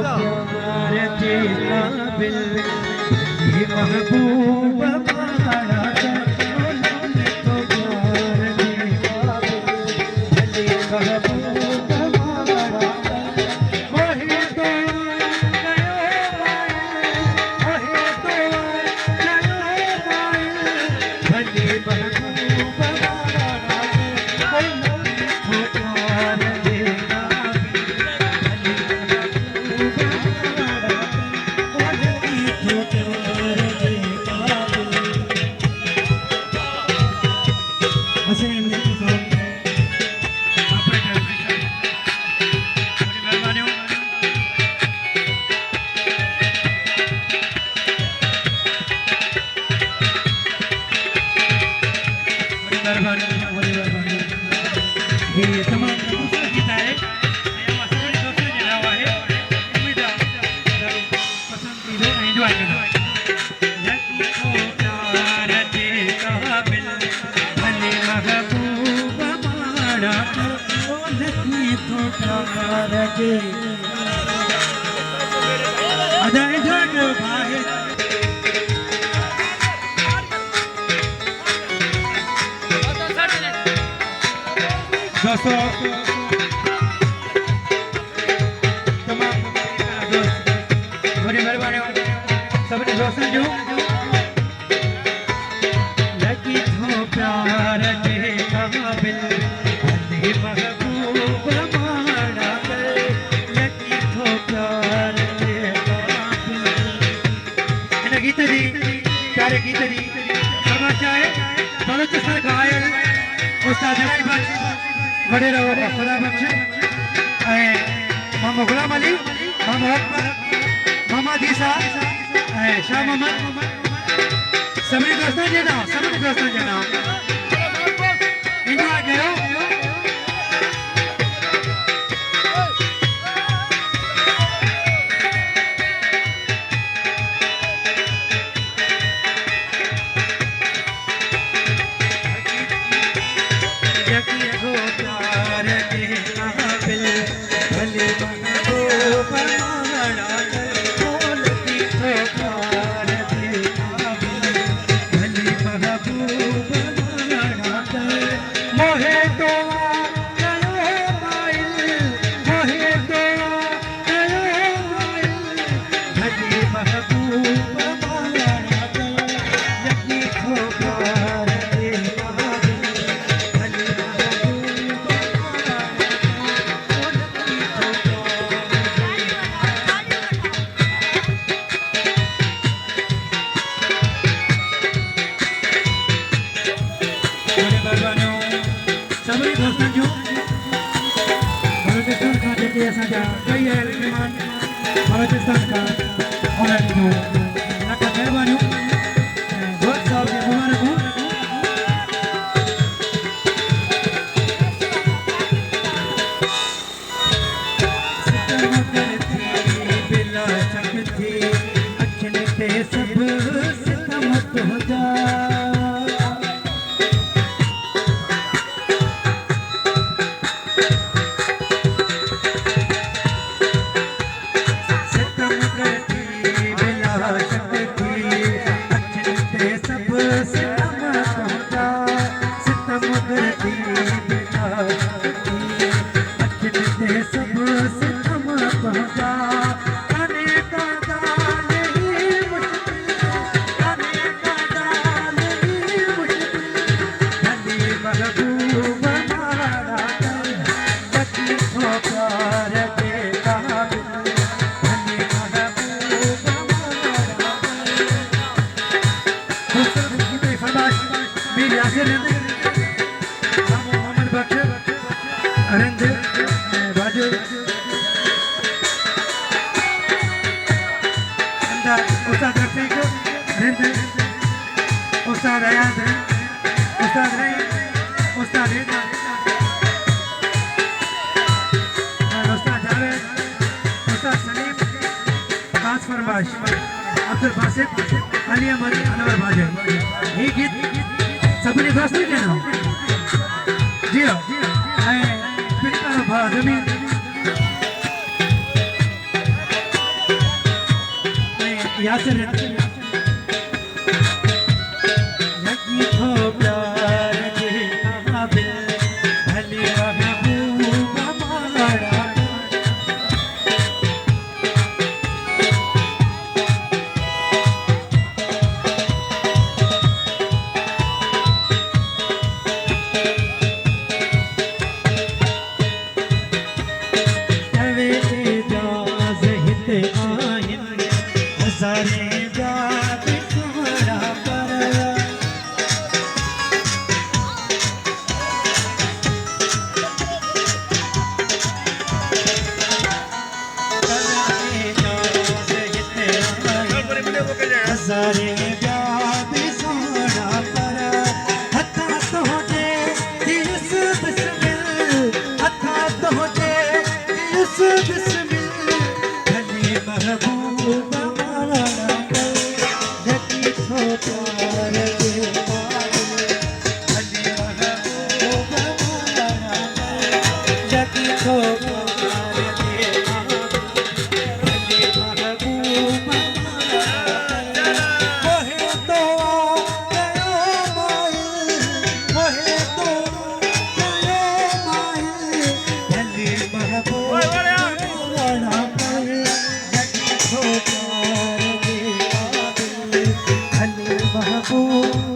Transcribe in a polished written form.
प्यार के काबिल ये महबूब हमारा तो प्यार के काबिल ये महबूब हमारा वही तो वही तो भले महबूब हमारा तो प्यार के ये तमाम दूसरा गीत आहे दोस्तों जे नाव आहे उम्मीद पसंद एंजॉय करा प्यार के काबिल भले महबूब हमारा लखी तो प्यार के अजय जग भाई दोस्तों तमाम दोस्त बड़ी मेहरबानी सबने दोस्तों जो लगी तो प्यार के काबिल भले महबूब हमारा लगी तो प्यार के काबिल इन गीत दी प्यारे गीत दी फरमाइश है बलोचिस्तान गायक उस्ताद जमील बड़े रहो खुदा बख्श मामा गुलाम अली मामा अकबर मामा दीसा शाह मोहम्मद सभी दोस्तों के नाम एंजॉय करो बलोचिस्तान का ऑनर जो नका मेहरबानी बहुत साहब के मुबारक हो बिला चकती अखिन ते सब सितमत हो जा उस्ताद अयाज हैं उस्ताद रही उस्ताद उस्ताद जावेद उस्ताद सलीम खास फरमाइश अब्दुल बासित अली अहमद अनवर बाजे ये गीत सबने दोस्तों के नाम जी हाँ पिता भा जमीन यासिर लगी थो प्यार जे काबिल भली महबूबा माड़ा हज़ारे जात सोड़ा पर हज़ारे जात सोड़ा पर हथा तो दे दिस बिस्मिल हथा तो दे दिस बिस्मिल भली महबूबा महबूब